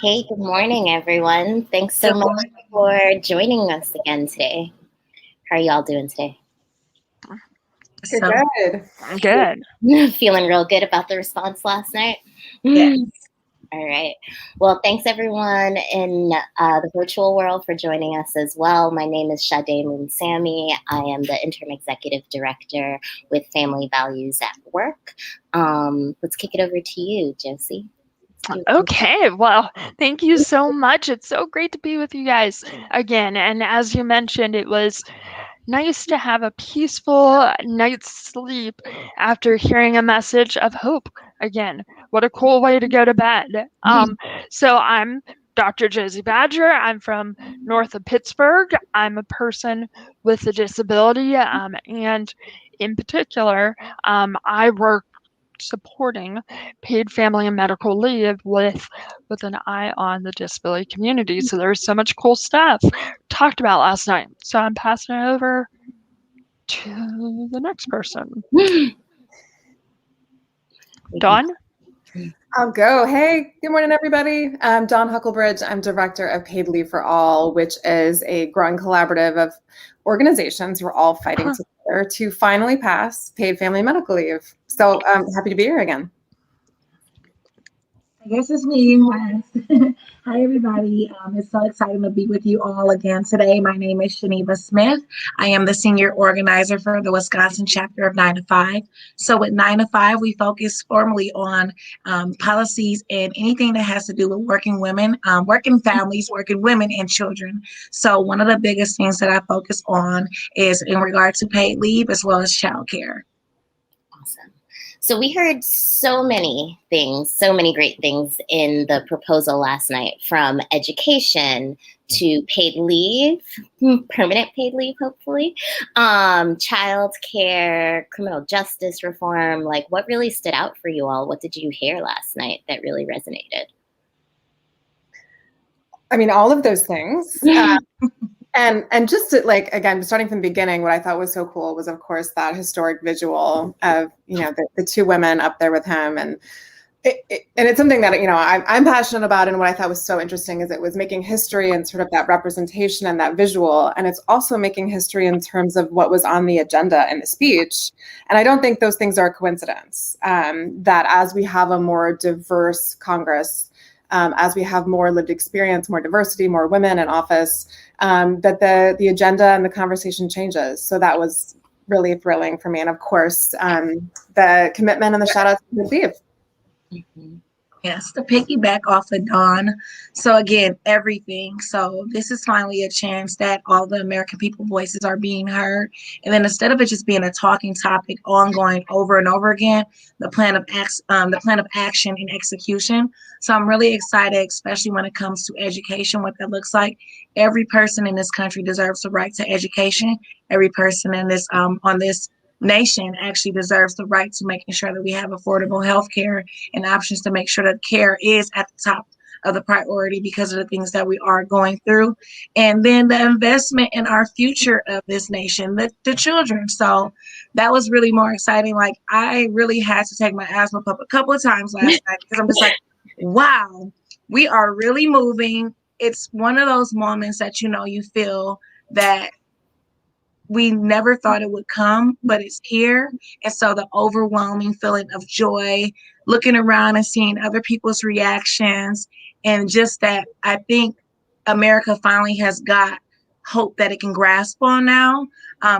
Hey, good morning, everyone. Thanks so Good much morning. for joining us again today. How are y'all doing today? Good, So, good. Good. Feeling real good about the response last night? yes. All right. Well, thanks everyone in the virtual world for joining us as well. My name is Sade Moonsami. I am the Interim Executive Director with Family Values at Work. Let's kick it over to you, Josie. Okay, well, thank you so much. It's so great to be with you guys again. And as you mentioned, it was nice to have a peaceful night's sleep after hearing a message of hope again. What a cool way to go to bed. So I'm Dr. Josie Badger. I'm from north of Pittsburgh. I'm a person with a disability, and in particular, I work supporting paid family and medical leave with an eye on the disability community. So there's so much cool stuff talked about last night. So I'm passing it over to the next person. Dawn? I'll go. Hey, good morning, everybody. I'm Dawn Huckelbridge. I'm Director of Paid Leave for All, which is a growing collaborative of organizations who are all fighting together to finally pass paid family medical leave. So I'm happy to be here again. I guess it's me. Hi, everybody. It's so exciting to be with you all again today. My name is Chineva Smith. I am the senior organizer for the Wisconsin chapter of 9 to 5. So with 9 to 5, we focus formally on policies and anything that has to do with working women, working families, working women and children. So one of the biggest things that I focus on is in regard to paid leave as well as childcare. Awesome. So we heard so many things, so many great things in the proposal last night, from education to paid leave, permanent paid leave, hopefully, child care, criminal justice reform. Like, what really stood out for you all? What did you hear last night that really resonated? I mean, all of those things. And just to, like, again, starting from the beginning, what I thought was so cool was, of course, that historic visual of, the two women up there with him. And it's something that, I'm passionate about. And what I thought was so interesting is it was making history and sort of that representation and that visual. And it's also making history in terms of what was on the agenda in the speech. And I don't think those things are a coincidence, that as we have a more diverse Congress, as we have more lived experience, more diversity, more women in office, that the agenda and the conversation changes. So that was really thrilling for me. And of course, the commitment and the shout out to leave. Mm-hmm. Yes, to piggyback off of Dawn. So again, everything. So this is finally a chance that all the American people voices are being heard. And then instead of it just being a talking topic ongoing over and over again, the plan of action and execution. So I'm really excited, especially when it comes to education, what that looks like. Every person in this country deserves the right to education. Every person in this on this nation actually deserves the right to making sure that we have affordable health care and options to make sure that care is at the top of the priority because of the things that we are going through. And then the investment in our future of this nation, the children. So that was really more exciting. Like, I really had to take my asthma pump a couple of times last night because I'm just like, wow, we are really moving. It's one of those moments that, you feel that we never thought it would come, but it's here. And so the overwhelming feeling of joy, looking around and seeing other people's reactions, and just that I think America finally has got hope that it can grasp on now.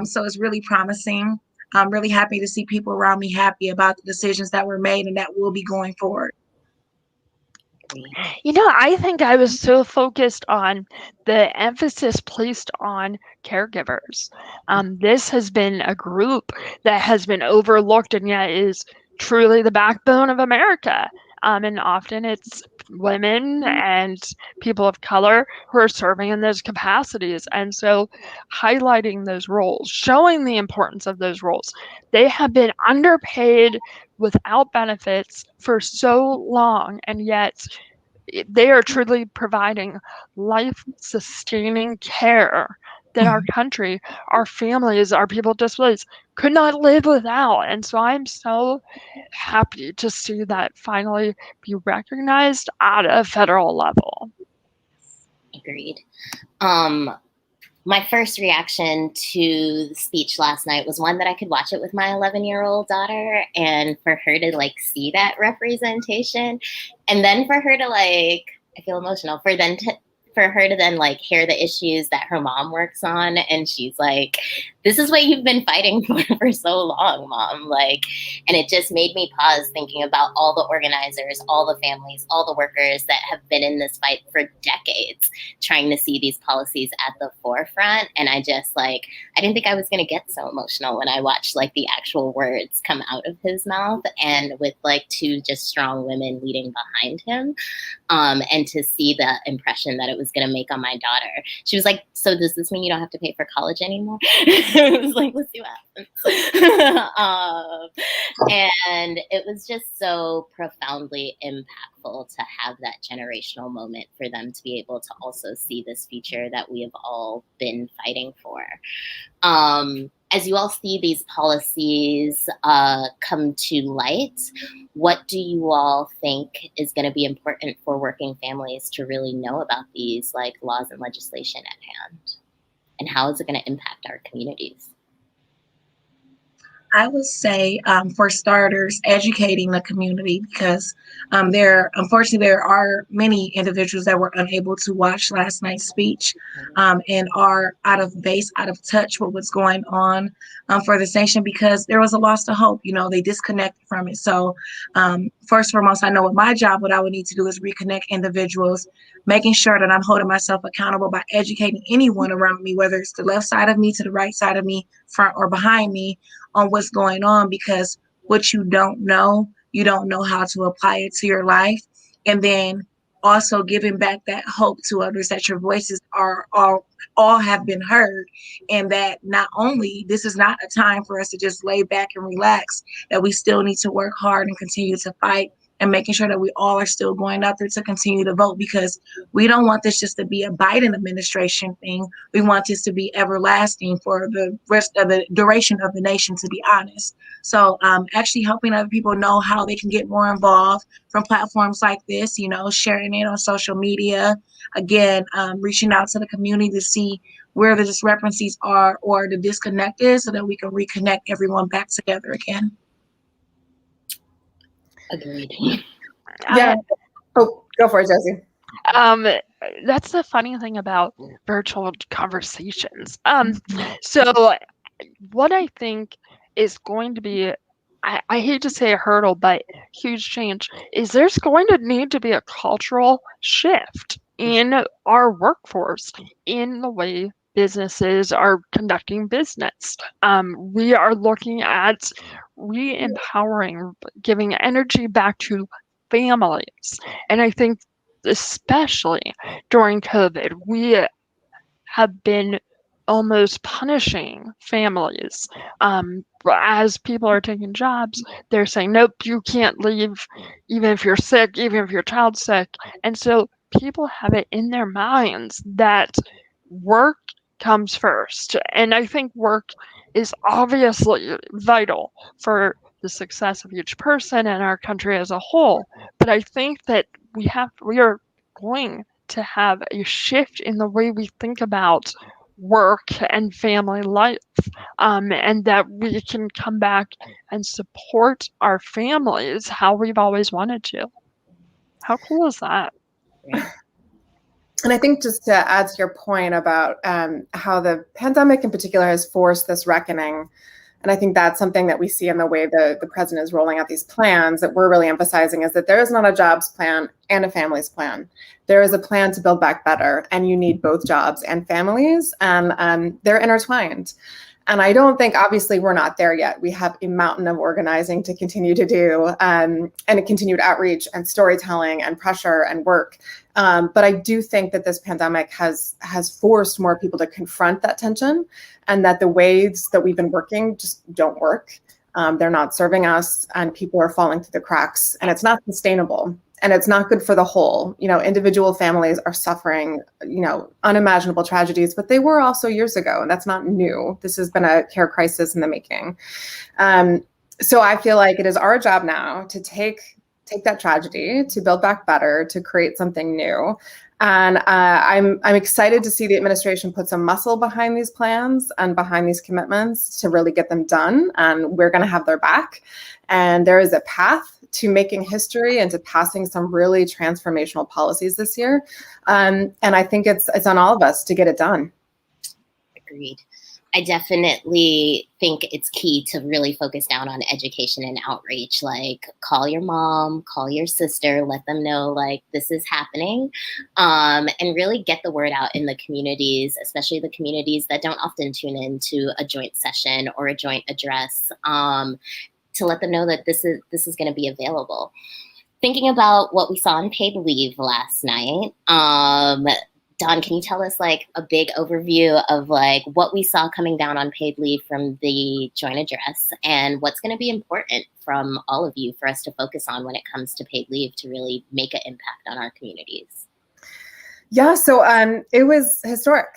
So it's really promising. I'm really happy to see people around me happy about the decisions that were made and that will be going forward. I think I was so focused on the emphasis placed on caregivers. This has been a group that has been overlooked and yet is truly the backbone of America. And often it's women and people of color who are serving in those capacities. And so highlighting those roles, showing the importance of those roles. They have been underpaid without benefits for so long, and yet they are truly providing life-sustaining care that our country, our families, our people with disabilities could not live without. And so I'm so happy to see that finally be recognized at a federal level. Agreed. My first reaction to the speech last night was one that I could watch it with my 11-year-old daughter, and for her to like see that representation, and then for her to like, I feel emotional, for her to then like hear the issues that her mom works on, and she's like, this is what you've been fighting for so long, Mom. Like, and it just made me pause thinking about all the organizers, all the families, all the workers that have been in this fight for decades, trying to see these policies at the forefront. And I just like, I didn't think I was going to get so emotional when I watched like the actual words come out of his mouth, and with like two just strong women leading behind him. And to see the impression that it was going to make on my daughter. She was like, so does this mean you don't have to pay for college anymore? I was like, let's see what happens. And it was just so profoundly impactful to have that generational moment for them to be able to also see this future that we have all been fighting for. As you all see these policies come to light, what do you all think is going to be important for working families to really know about these like laws and legislation at hand? And how is it going to impact our communities? I would say, for starters, educating the community, because unfortunately, there are many individuals that were unable to watch last night's speech, and are out of touch with what's going on for this nation, because there was a loss of hope. They disconnected from it. So first and foremost, I know with my job, what I would need to do is reconnect individuals, making sure that I'm holding myself accountable by educating anyone around me, whether it's the left side of me to the right side of me, front or behind me, on what's going on, because what you don't know how to apply it to your life. And then also giving back that hope to others, that your voices are all have been heard, and that not only this is not a time for us to just lay back and relax, that we still need to work hard and continue to fight, and making sure that we all are still going out there to continue to vote, because we don't want this just to be a Biden administration thing. We want this to be everlasting for the rest of the duration of the nation, to be honest. So actually helping other people know how they can get more involved from platforms like this, sharing it on social media, again, reaching out to the community to see where the discrepancies are or the disconnect is, so that we can reconnect everyone back together again. Agreed. Yeah. Oh, go for it, Josie. That's the funny thing about virtual conversations. So what I think is going to be, I hate to say a hurdle, but huge change, is there's going to need to be a cultural shift in our workforce, in the way businesses are conducting business. We are looking at re-empowering, giving energy back to families. And I think especially during COVID, we have been almost punishing families. As people are taking jobs, they're saying, nope, you can't leave, even if you're sick, even if your child's sick. And so people have it in their minds that work comes first. And I think work is obviously vital for the success of each person and our country as a whole. But I think that we are going to have a shift in the way we think about work and family life, and that we can come back and support our families how we've always wanted to. How cool is that? Yeah. And I think, just to add to your point about how the pandemic in particular has forced this reckoning, and I think that's something that we see in the way the president is rolling out these plans that we're really emphasizing, is that there is not a jobs plan and a families plan. There is a plan to build back better, and you need both jobs and families, and they're intertwined. And I don't think, obviously, we're not there yet. We have a mountain of organizing to continue to do, and a continued outreach and storytelling and pressure and work. But I do think that this pandemic has forced more people to confront that tension, and that the ways that we've been working just don't work. They're not serving us, and people are falling through the cracks, and it's not sustainable. and it's not good for the whole. Individual families are suffering, unimaginable tragedies, but they were also years ago, and that's not new. This has been a care crisis in the making. So I feel like it is our job now to take that tragedy, to build back better, to create something new. And I'm excited to see the administration put some muscle behind these plans and behind these commitments to really get them done. And we're going to have their back. And there is a path to making history and to passing some really transformational policies this year. And I think it's on all of us to get it done. Agreed. I definitely think it's key to really focus down on education and outreach. Like, call your mom, call your sister, let them know like this is happening, and really get the word out in the communities, especially the communities that don't often tune into a joint session or a joint address, to let them know that this is going to be available. Thinking about what we saw in paid leave last night, Dawn, can you tell us like a big overview of like what we saw coming down on paid leave from the joint address, and what's going to be important from all of you for us to focus on when it comes to paid leave to really make an impact on our communities? Yeah, so it was historic.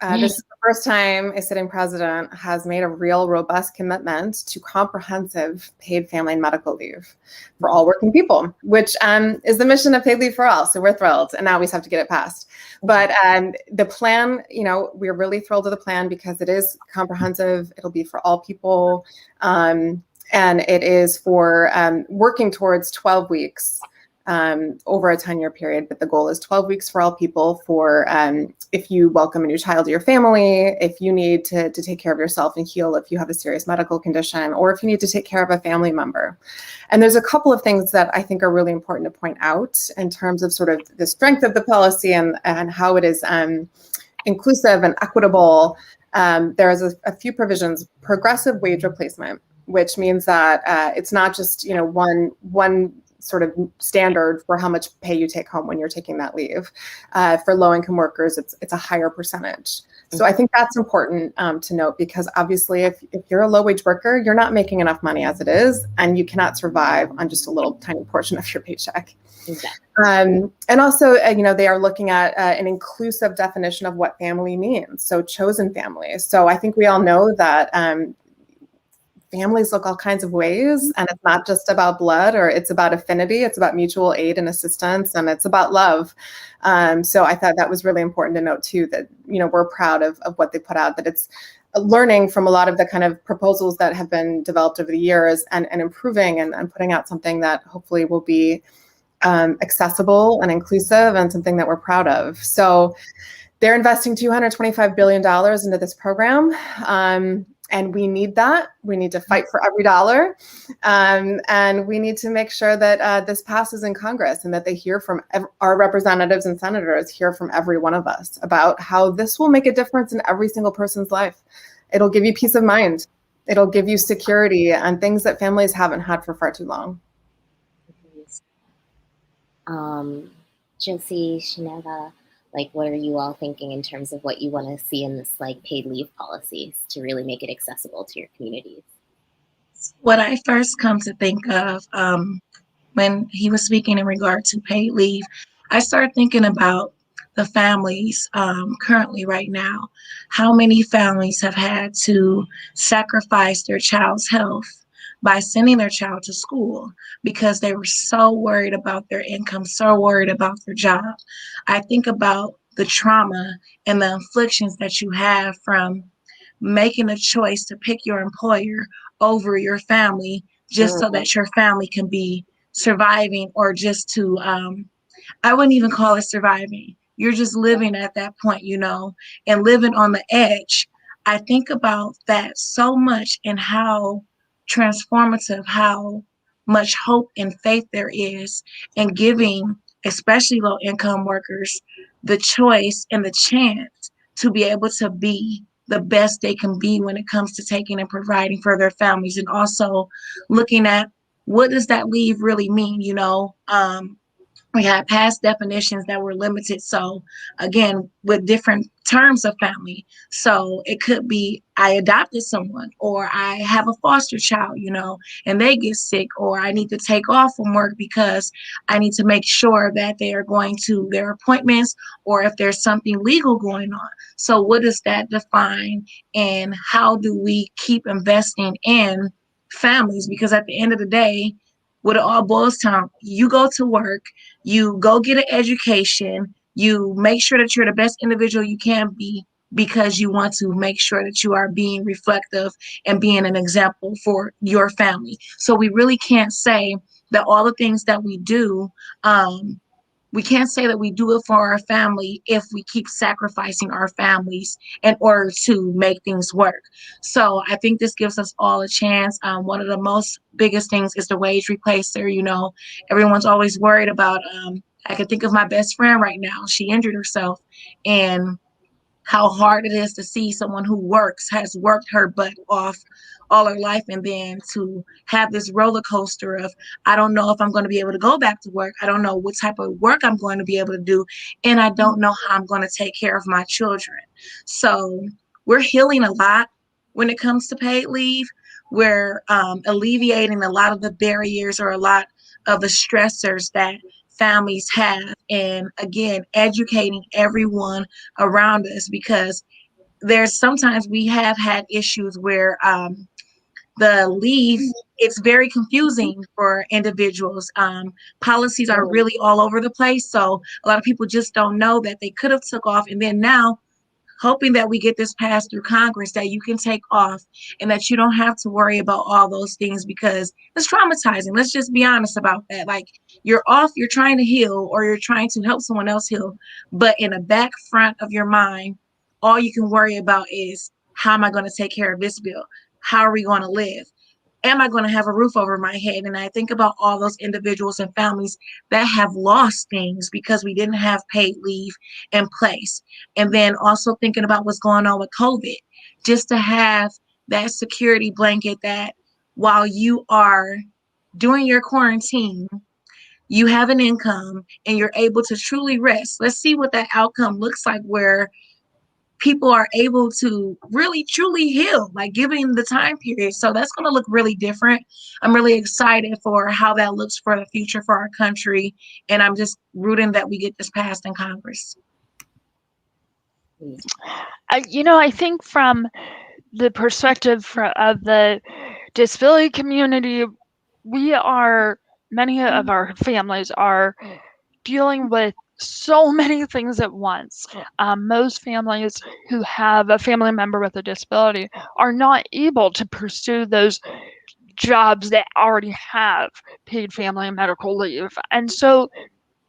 This is the first time a sitting president has made a real robust commitment to comprehensive paid family and medical leave for all working people, which is the mission of Paid Leave for All. So we're thrilled, and now we just have to get it passed. But the plan, we're really thrilled with the plan because it is comprehensive. It'll be for all people, and it is for working towards 12 weeks over a 10-year period, but the goal is 12 weeks for all people for if you welcome a new child to your family, if you need to take care of yourself and heal, if you have a serious medical condition, or if you need to take care of a family member. And there's a couple of things that I think are really important to point out in terms of sort of the strength of the policy and how it is inclusive and equitable. There's a few provisions. Progressive wage replacement, which means that it's not just one sort of standard for how much pay you take home when you're taking that leave. For low-income workers, it's a higher percentage. So I think that's important to note, because obviously if you're a low-wage worker, you're not making enough money as it is, and you cannot survive on just a little tiny portion of your paycheck. Exactly. And also, they are looking at an inclusive definition of what family means. So chosen families. So I think we all know that families look all kinds of ways, and it's not just about blood, or it's about affinity. It's about mutual aid and assistance, and it's about love. So I thought that was really important to note too, that, we're proud of what they put out, that it's learning from a lot of the kind of proposals that have been developed over the years and improving and putting out something that hopefully will be accessible and inclusive and something that we're proud of. So they're investing $225 billion into this program. And we need that. We need to fight for every dollar. And we need to make sure that this passes in Congress, and that they hear from our representatives and senators, hear from every one of us about how this will make a difference in every single person's life. It'll give you peace of mind. It'll give you security and things that families haven't had for far too long. Josie, Chineva, like, what are you all thinking in terms of what you want to see in this like paid leave policies to really make it accessible to your communities? What I first come to think of when he was speaking in regard to paid leave, I started thinking about the families currently right now. How many families have had to sacrifice their child's health by sending their child to school because they were so worried about their income, so worried about their job. I think about the trauma and the afflictions that you have from making a choice to pick your employer over your family just so that your family can be surviving, or just to, I wouldn't even call it surviving. You're just living at that point, and living on the edge. I think about that so much, and how transformative, how much hope and faith there is in giving, especially low-income workers, the choice and the chance to be able to be the best they can be when it comes to taking and providing for their families, and also looking at what does that leave really mean. We had past definitions that were limited. So again, with different terms of family. So it could be I adopted someone, or I have a foster child, and they get sick, or I need to take off from work because I need to make sure that they are going to their appointments, or if there's something legal going on. So what does that define, and how do we keep investing in families? Because at the end of the day, what it all boils down, you go to work, you go get an education, you make sure that you're the best individual you can be, because you want to make sure that you are being reflective and being an example for your family. So we really can't say that all the things that we do, we can't say that we do it for our family if we keep sacrificing our families in order to make things work. So I think this gives us all a chance. One of the most biggest things is the wage replacer. Everyone's always worried about, I can think of my best friend right now. She injured herself, and how hard it is to see someone who has worked her butt off all her life, and then to have this roller coaster of, I don't know if I'm going to be able to go back to work. I don't know what type of work I'm going to be able to do. And I don't know how I'm going to take care of my children. So we're healing a lot when it comes to paid leave. We're alleviating a lot of the barriers, or a lot of the stressors that families have, and again, educating everyone around us, because there's sometimes we have had issues where the leave, it's very confusing for individuals. Policies are really all over the place, so a lot of people just don't know that they could have took off, and then now hoping that we get this passed through Congress, that you can take off and that you don't have to worry about all those things, because it's traumatizing. Let's just be honest about that. Like, you're off, you're trying to heal, or you're trying to help someone else heal, but in the back front of your mind, all you can worry about is, how am I going to take care of this bill? How are we going to live? Am I going to have a roof over my head? And I think about all those individuals and families that have lost things because we didn't have paid leave in place. And then also thinking about what's going on with COVID, just to have that security blanket that while you are doing your quarantine, you have an income and you're able to truly rest. Let's see what that outcome looks like, where people are able to really truly heal, like giving the time period. So that's going to look really different. I'm really excited for how that looks for the future for our country. And I'm just rooting that we get this passed in Congress. I think from the perspective of the disability community, many of our families are dealing with so many things at once. Most families who have a family member with a disability are not able to pursue those jobs that already have paid family and medical leave. And so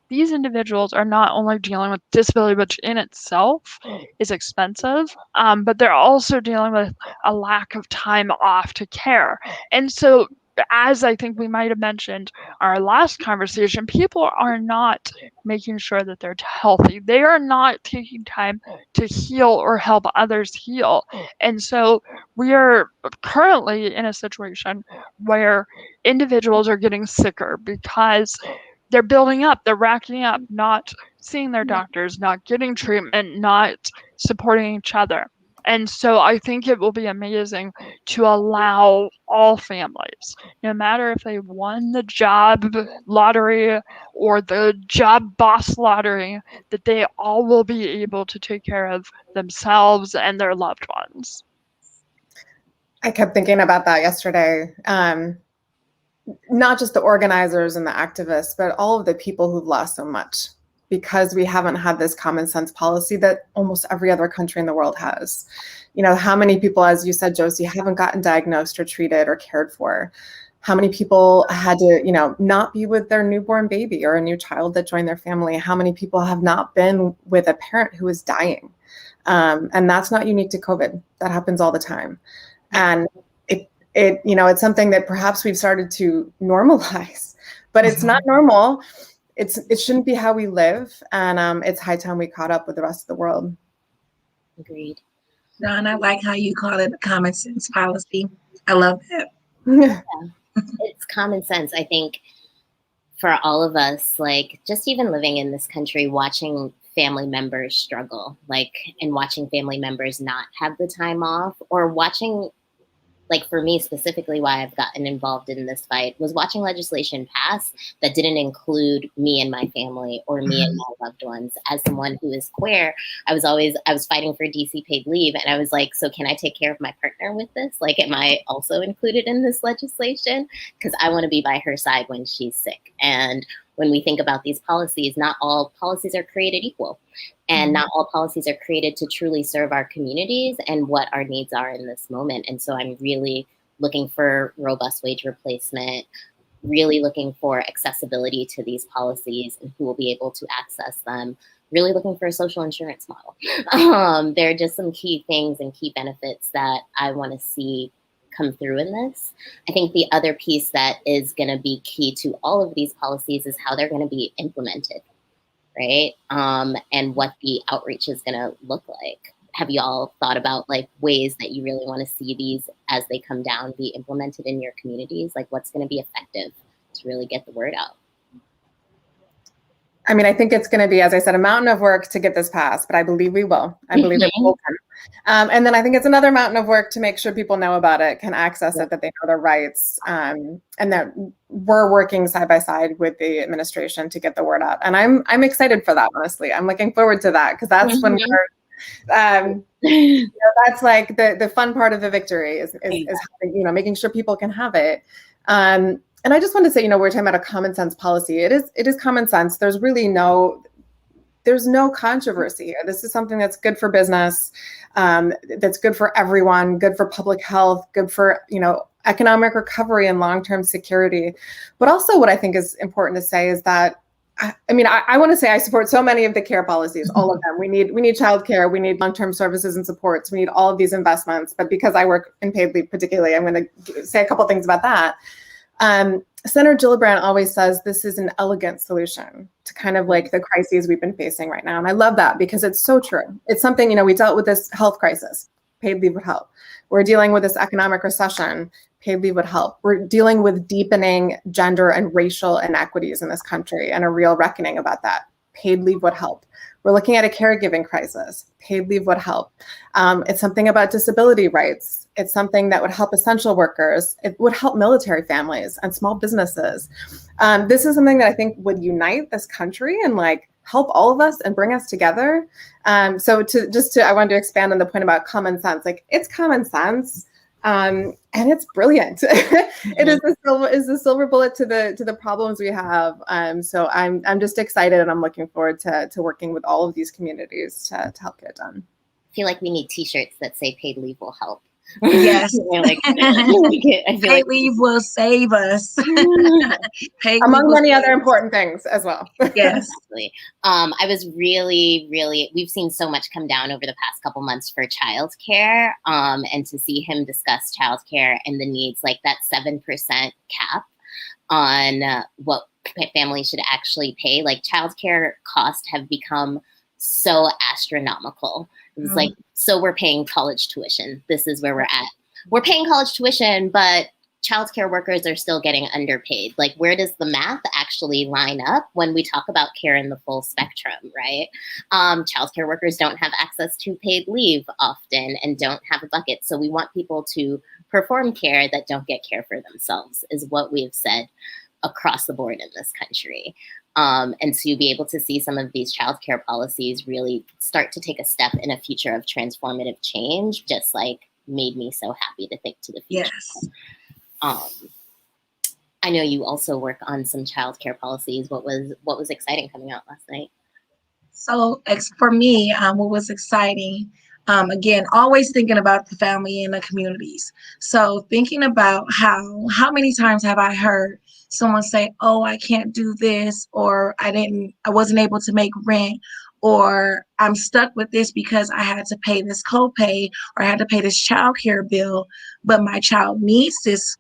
these individuals are not only dealing with disability, which in itself is expensive, but they're also dealing with a lack of time off to care. And so, as I think we might have mentioned our last conversation, people are not making sure that they're healthy. They are not taking time to heal or help others heal. And so we are currently in a situation where individuals are getting sicker because they're building up, they're racking up, not seeing their doctors, not getting treatment, not supporting each other. And so I think it will be amazing to allow all families, no matter if they won the job lottery or the job boss lottery, that they all will be able to take care of themselves and their loved ones. I kept thinking about that yesterday. Not just the organizers and the activists, but all of the people who've lost so much because we haven't had this common sense policy that almost every other country in the world has. How many people, as you said, Josie, haven't gotten diagnosed or treated or cared for? How many people had to, not be with their newborn baby or a new child that joined their family? How many people have not been with a parent who is dying? And that's not unique to COVID. That happens all the time. And it's something that perhaps we've started to normalize, but it's not normal. It shouldn't be how we live. And it's high time we caught up with the rest of the world. Agreed. Don, I like how you call it a common sense policy. I love that. Yeah. It's common sense. I think for all of us, like just even living in this country, watching family members struggle, like, and watching family members not have the time off, or watching, like for me specifically, why I've gotten involved in this fight was watching legislation pass that didn't include me and my family or me and my loved ones. As someone who is queer, I was fighting for DC paid leave, and I was like, so can I take care of my partner with this? Like, am I also included in this legislation? Because I want to be by her side when she's sick. And when we think about these policies, not all policies are created equal. And not all policies are created to truly serve our communities and what our needs are in this moment. And so I'm really looking for robust wage replacement, really looking for accessibility to these policies and who will be able to access them, really looking for a social insurance model. There are just some key things and key benefits that I want to see come through in this. I think the other piece that is going to be key to all of these policies is how they're going to be implemented, right? And what the outreach is going to look like. Have you all thought about like ways that you really want to see these as they come down be implemented in your communities? Like what's going to be effective to really get the word out? I mean, I think it's going to be, as I said, a mountain of work to get this passed, but I believe we will. I believe it will come. And then I think it's another mountain of work to make sure people know about it, can access it, that they know their rights, and that we're working side by side with the administration to get the word out. And I'm excited for that, honestly. I'm looking forward to that because that's when we're, that's like the fun part of the victory is making sure people can have it. And I just want to say, we're talking about a common sense policy. It is common sense. There's no controversy here. This is something that's good for business, that's good for everyone, good for public health, good for, economic recovery and long-term security. But also what I think is important to say is that, I want to say I support so many of the care policies, all of them. We need childcare, we need long-term services and supports, we need all of these investments. But because I work in paid leave particularly, I'm going to say a couple things about that. Senator Gillibrand always says this is an elegant solution to kind of like the crises we've been facing right now. And I love that because it's so true. It's something, we dealt with this health crisis, paid leave would help. We're dealing with this economic recession, paid leave would help. We're dealing with deepening gender and racial inequities in this country and a real reckoning about that. Paid leave would help. We're looking at a caregiving crisis. Paid leave would help. It's something about disability rights. It's something that would help essential workers. It would help military families and small businesses. This is something that I think would unite this country and like help all of us and bring us together. I wanted to expand on the point about common sense. Like it's common sense. And it's brilliant. It is the silver bullet to the problems we have. So I'm just excited and I'm looking forward to working with all of these communities to help get it done. I feel like we need t-shirts that say paid leave will help. Yes. I feel paid leave will save us. Among many other important things as well. Yes. Exactly. I was really, we've seen so much come down over the past couple months for childcare, and to see him discuss childcare and the needs, like that 7% cap on what families should actually pay. Like childcare costs have become so astronomical. It's like, so we're paying college tuition. This is where we're at. We're paying college tuition, but childcare workers are still getting underpaid. Like, where does the math actually line up when we talk about care in the full spectrum, right? Childcare workers don't have access to paid leave often and don't have a bucket. So we want people to perform care that don't get care for themselves, is what we've said across the board in this country. And to be able to see some of these childcare policies really start to take a step in a future of transformative change, just like made me so happy to think to the future. Yes. I know you also work on some childcare policies. What was exciting coming out last night? So for me, what was exciting, again, always thinking about the family and the communities. So thinking about how many times have I heard someone say, oh, I can't do this, or I wasn't able to make rent, or I'm stuck with this because I had to pay this copay, or I had to pay this child care bill, but my child needs this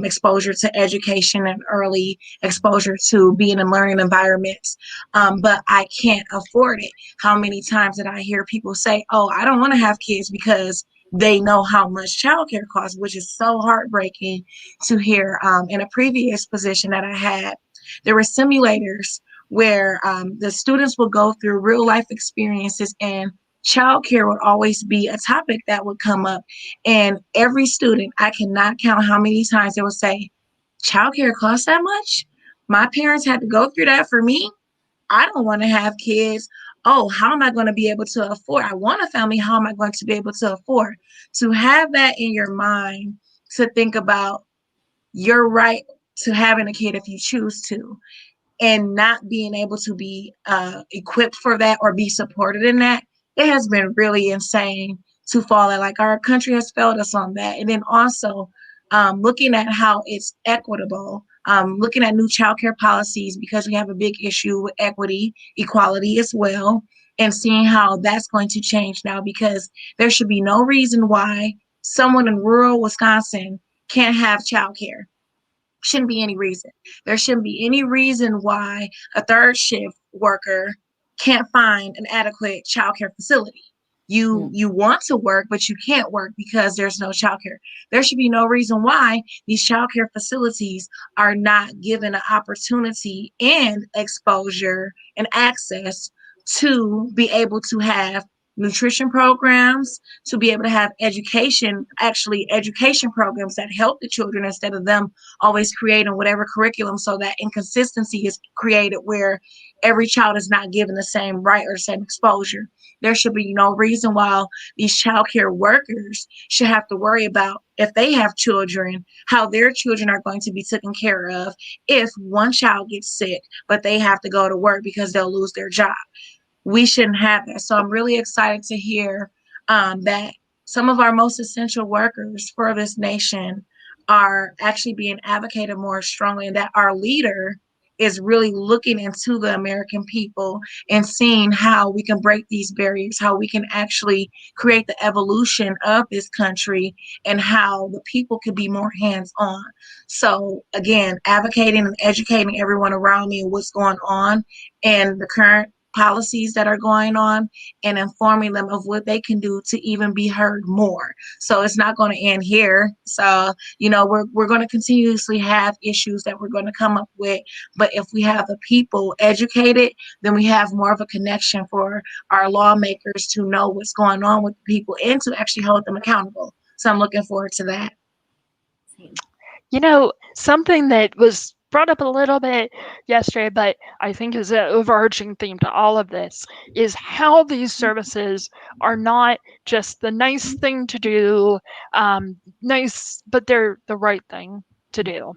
exposure to education and early exposure to being in learning environments, but I can't afford it. How many times did I hear people say, oh, I don't want to have kids because they know how much childcare costs, which is so heartbreaking to hear. In a previous position that I had, There were simulators where the students would go through real life experiences, and childcare would always be a topic that would come up. And every student, I cannot count how many times they would say, childcare costs that much? My parents had to go through that for me. I don't want to have kids. Oh, how am I going to be able to afford? I want a family. How am I going to be able to afford? To have that in your mind, to think about your right to having a kid if you choose to, and not being able to be equipped for that or be supported in that, it has been really insane to fall at. Like, our country has failed us on that. And then also looking at how it's equitable, looking at new childcare policies, because we have a big issue with equity, equality as well, and seeing how that's going to change now, because there should be no reason why someone in rural Wisconsin can't have childcare. Shouldn't be any reason. There shouldn't be any reason why a third shift worker can't find an adequate childcare facility. You want to work, but you can't work because there's no childcare. There should be no reason why these childcare facilities are not given an opportunity and exposure and access to be able to have nutrition programs, to be able to have education programs that help the children, instead of them always creating whatever curriculum, so that inconsistency is created where every child is not given the same right or same exposure. There should be no reason why these childcare workers should have to worry about, if they have children, how their children are going to be taken care of if one child gets sick, but they have to go to work because they'll lose their job. We shouldn't have that. So I'm really excited to hear that some of our most essential workers for this nation are actually being advocated more strongly, and that our leader is really looking into the American people and seeing how we can break these barriers, how we can actually create the evolution of this country, and how the people could be more hands-on. So again, advocating and educating everyone around me what's going on and the current policies that are going on, and informing them of what they can do to even be heard more. So it's not going to end here. So, we're going to continuously have issues that we're going to come up with. But if we have the people educated, then we have more of a connection for our lawmakers to know what's going on with the people and to actually hold them accountable. So I'm looking forward to that. Something that was brought up a little bit yesterday, but I think is an overarching theme to all of this, is how these services are not just the nice thing to do, but they're the right thing to do.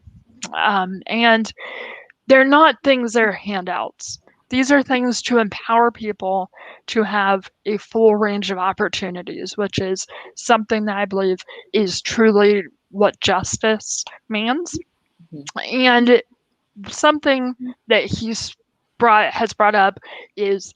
And they're not things that are handouts. These are things to empower people to have a full range of opportunities, which is something that I believe is truly what justice means. And something that has brought up is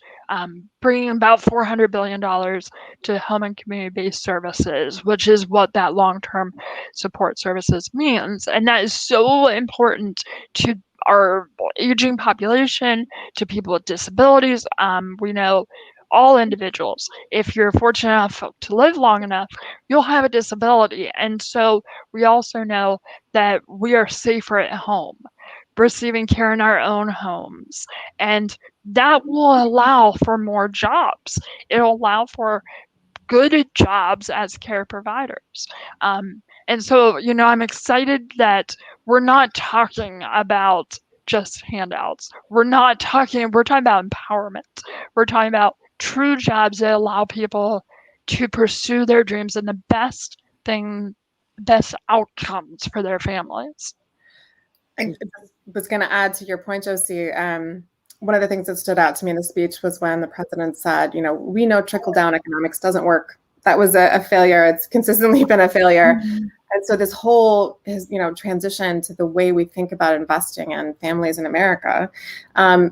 bringing about $400 billion to home and community-based services, which is what that long-term support services means. And that is so important to our aging population, to people with disabilities. We know all individuals, if you're fortunate enough to live long enough, you'll have a disability. And so we also know that we are safer at home, receiving care in our own homes. And that will allow for more jobs. It'll allow for good jobs as care providers. And so, I'm excited that we're not talking about just handouts. We're talking about empowerment. We're talking about true jobs that allow people to pursue their dreams and the best outcomes for their families. I was going to add to your point, Josie. One of the things that stood out to me in the speech was when the president said, we know trickle-down economics doesn't work. That was a failure. It's consistently been a failure. Mm-hmm. And so this whole transition to the way we think about investing in families in America,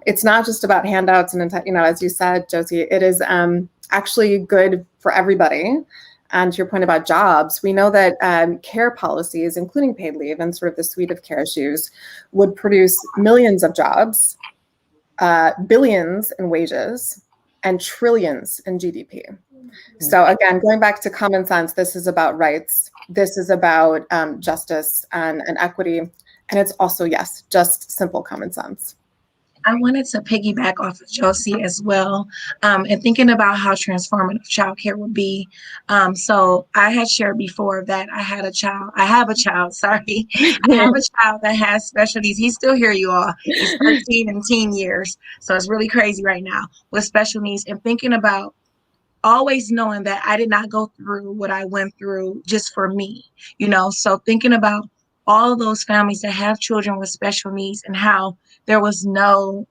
it's not just about handouts and, as you said, Josie, it is actually good for everybody. And to your point about jobs, we know that care policies, including paid leave and sort of the suite of care issues, would produce millions of jobs, billions in wages, and trillions in GDP. So again, going back to common sense, this is about rights. This is about justice and equity. And it's also, yes, just simple common sense. I wanted to piggyback off of Josie as well, and thinking about how transformative childcare would be. So I had shared before that I have a child, sorry. I have a child that has special needs. He's still here, you all. He's 13 in teen years. So it's really crazy right now with special needs, and thinking about always knowing that I did not go through what I went through just for me, so thinking about all of those families that have children with special needs and how there was no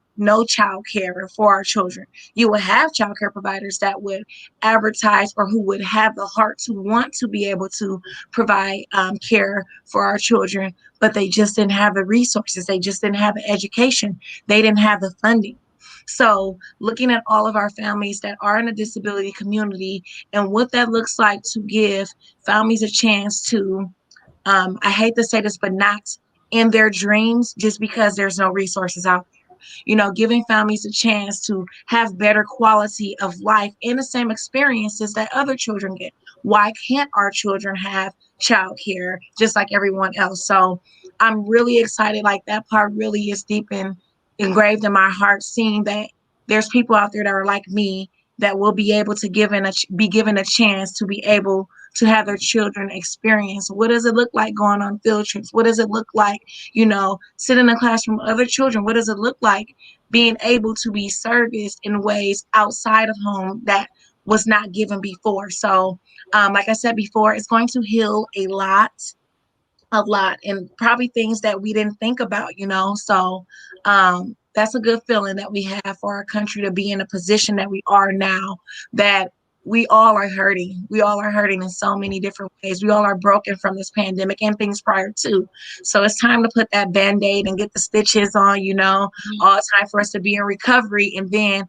child care for our children. You would have child care providers that would advertise or who would have the heart to want to be able to provide care for our children, but they just didn't have the resources. They just didn't have the education. They didn't have the funding. So looking at all of our families that are in a disability community and what that looks like to give families a chance to, I hate to say this, but not in their dreams just because there's no resources out there. Giving families a chance to have better quality of life and the same experiences that other children get. Why can't our children have childcare just like everyone else? So I'm really excited. Like, that part really is deep and engraved in my heart, seeing that there's people out there that are like me that will be able to be given a chance to be able to have their children experience. What does it look like going on field trips? What does it look like, sitting in a classroom with other children? What does it look like being able to be serviced in ways outside of home that was not given before? So, like I said before, it's going to heal a lot, and probably things that we didn't think about, so that's a good feeling that we have for our country to be in a position that we are now, that we all are hurting. We all are hurting in so many different ways. We all are broken from this pandemic and things prior to. So it's time to put that Band-Aid and get the stitches on, all it's time for us to be in recovery. And then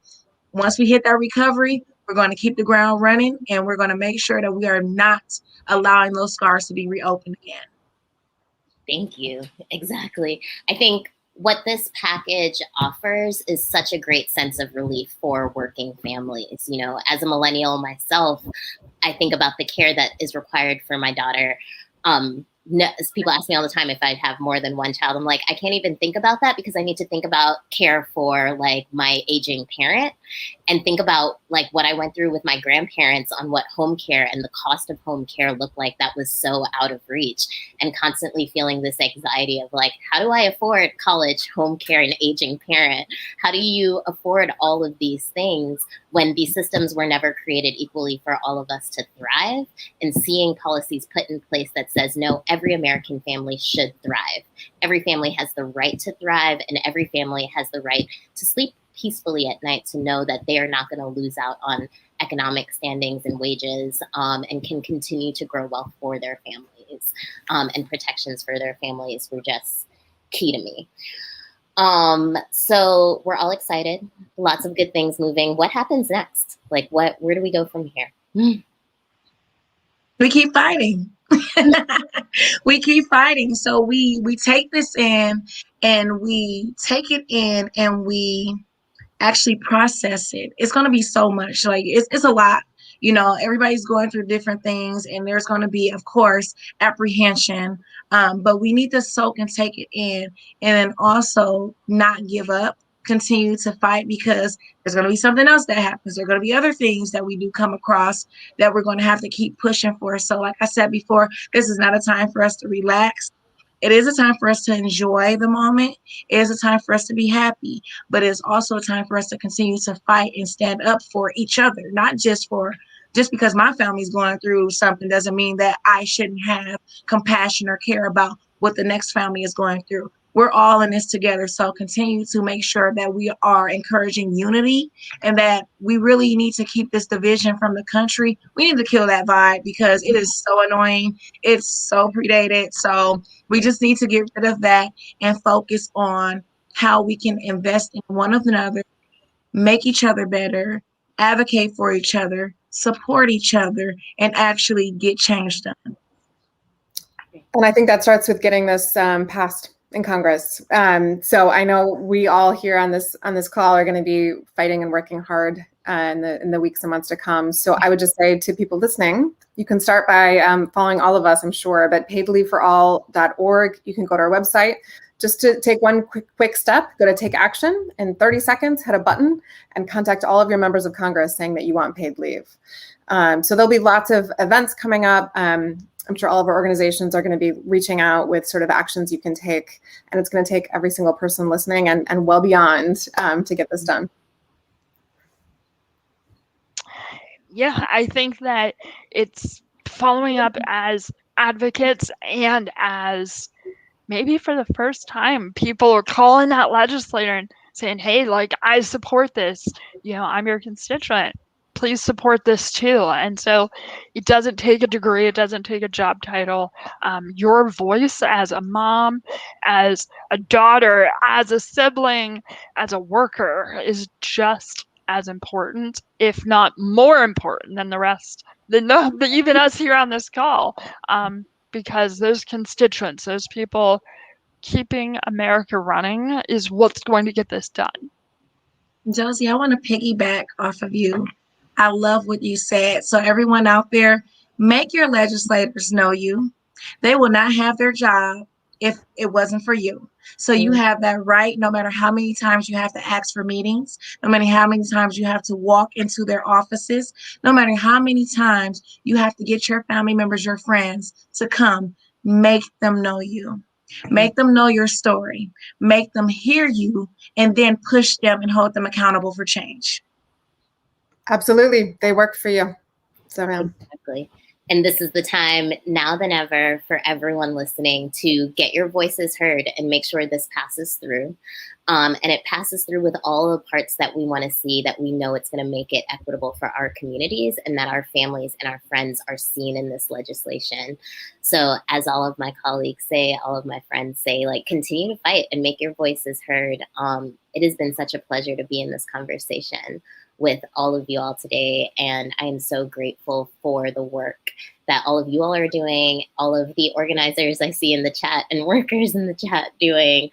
once we hit that recovery, we're going to keep the ground running, and we're going to make sure that we are not allowing those scars to be reopened again. Thank you. Exactly. I think what this package offers is such a great sense of relief for working families. As a millennial myself, I think about the care that is required for my daughter. People ask me all the time if I have more than one child. I'm like, I can't even think about that because I need to think about care for like my aging parent and think about like what I went through with my grandparents on what home care and the cost of home care looked like. That was so out of reach, and constantly feeling this anxiety of like, how do I afford college, home care, and aging parent? How do you afford all of these things when these systems were never created equally for all of us to thrive? And seeing policies put in place that says, no, every American family should thrive. Every family has the right to thrive, and every family has the right to sleep peacefully at night, to know that they are not going to lose out on economic standings and wages, and can continue to grow wealth for their families, and protections for their families were just key to me. So we're all excited. Lots of good things moving. What happens next? Like, where do we go from here? We keep fighting. We keep fighting. So we take this in, and we take it in, and we actually process it. It's going to be so much. Like, it's a lot. Everybody's going through different things, and there's going to be, of course, apprehension. But we need to soak and take it in, and then also not give up, continue to fight, because there's going to be something else that happens. There are going to be other things that we do come across that we're going to have to keep pushing for. So like I said before, this is not a time for us to relax. It is a time for us to enjoy the moment. It is a time for us to be happy, but it's also a time for us to continue to fight and stand up for each other, not just because my family's going through something doesn't mean that I shouldn't have compassion or care about what the next family is going through. We're all in this together. So continue to make sure that we are encouraging unity, and that we really need to keep this division from the country. We need to kill that vibe because it is so annoying. It's so predated. So we just need to get rid of that and focus on how we can invest in one another, make each other better, advocate for each other, support each other, and actually get change done. And I think that starts with getting this passed in Congress. So I know we all here on this call are going to be fighting and working hard in the weeks and months to come. So I would just say to people listening, you can start by following all of us, I'm sure, but paidleaveforall.org. You can go to our website. Just to take one quick step, go to Take Action. In 30 seconds, hit a button and contact all of your members of Congress saying that you want paid leave. So there'll be lots of events coming up. I'm sure all of our organizations are going to be reaching out with sort of actions you can take, and it's going to take every single person listening and well beyond to get this done. Yeah, I think that it's following up as advocates and as maybe for the first time, people are calling that legislator and saying, hey, like, I support this. You know, I'm your constituent. Please support this too. And so it doesn't take a degree, it doesn't take a job title. Your voice as a mom, as a daughter, as a sibling, as a worker is just as important, if not more important than the rest, than even us here on this call. Because those constituents, those people keeping America running is what's going to get this done. Josie, I want to piggyback off of you. I love what you said. So everyone out there, make your legislators know you. They will not have their job if it wasn't for you. So you have that right, no matter how many times you have to ask for meetings, no matter how many times you have to walk into their offices, no matter how many times you have to get your family members, your friends to come, make them know you. Make them know your story. Make them hear you, and then push them and hold them accountable for change. Absolutely. They work for you. So, exactly. And this is the time now than ever for everyone listening to get your voices heard and make sure this passes through. And it passes through with all the parts that we want to see, that we know it's going to make it equitable for our communities and that our families and our friends are seen in this legislation. So as all of my colleagues say, all of my friends say, like, continue to fight and make your voices heard. It has been such a pleasure to be in this conversation with all of you all today. And I am so grateful for the work that all of you all are doing, all of the organizers I see in the chat and workers in the chat doing.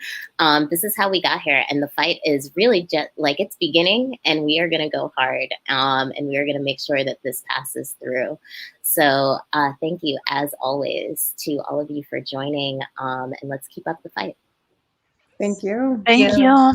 This is how we got here. And the fight is really just like it's beginning, and we are going to go hard, and we are going to make sure that this passes through. So thank you, as always, to all of you for joining, and let's keep up the fight. Thank you. Thank you.